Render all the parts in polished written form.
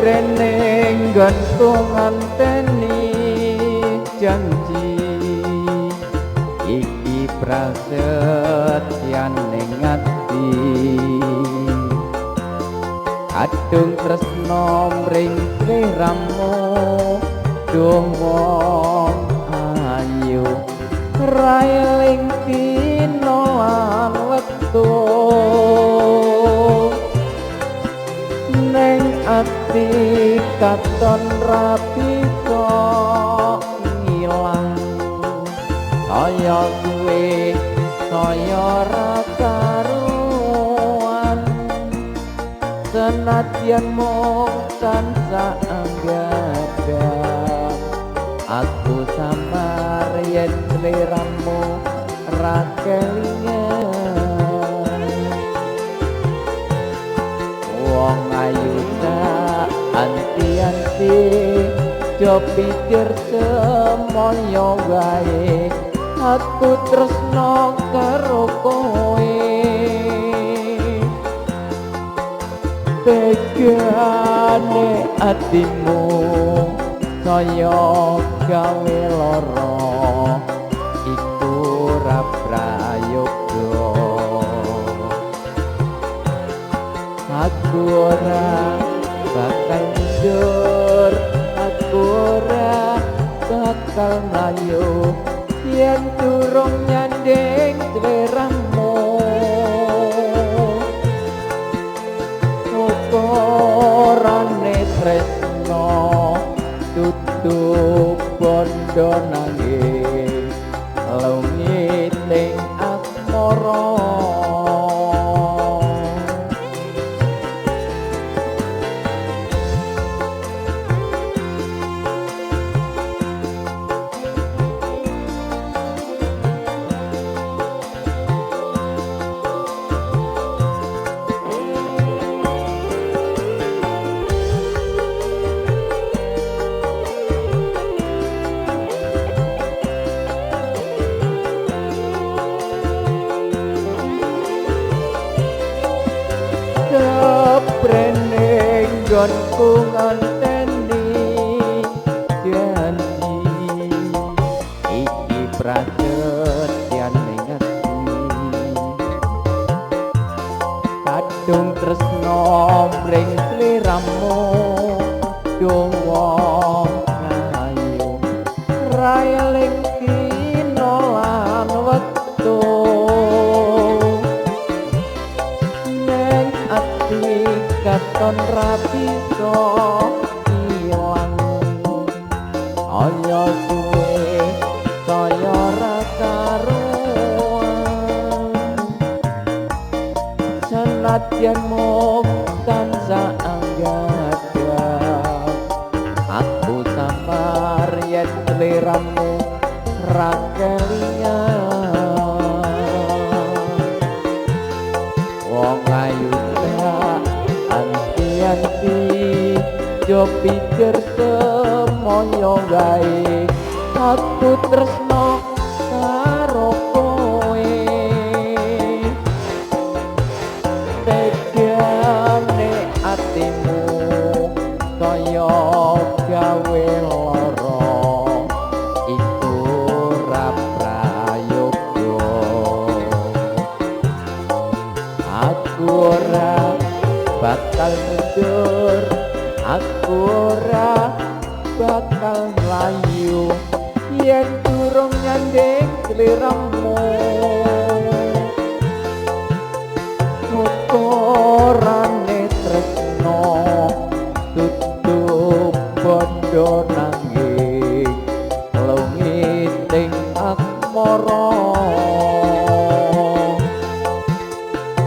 Rene nggonku nganteni janji iki prasetyan ning ati kadung tresno mring sliramu donga ayu railing dina lan wektu neng ati katon rapi kok ngilang kaya kuwe kaya ra karuan senadyan mung tansah anggadang aku samar yen sliramu ra kelingan wong ayu tak anti-anti jo pikir semoyo wae aku tresno karo kowe tegane atimu saya gawe lara iku ra prayoga aku ora bakal mundur aku ora bakal mlayu yen durung nyanding sliramu ukurane tresno tutup bondo nanging lungiting asmara Keprene nggonku nganteni janji iki prasetyan ning ati kadung tresno mring sliramu donga ayu railing dina lan wektu katon rapi kok ilang kaya kuwe kaya ra karuan senadyan mung tansah anggadang aku samar yen sliramu ra kelingan wong ayu anti-anti jo pikir semoyo gawe aku tresno karo kowe tegane atimu kaya gawe lara iku ra prayoga aku ora bakal mundur aku ora bakal mlayu yen durung nyanding sliramu ukurane tresno tutup bondo nanging lungiting asmara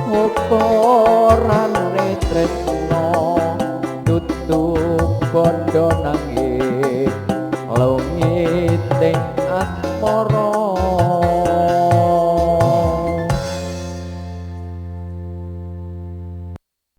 ukurane tresno tutup bondo nanging lungiting asmara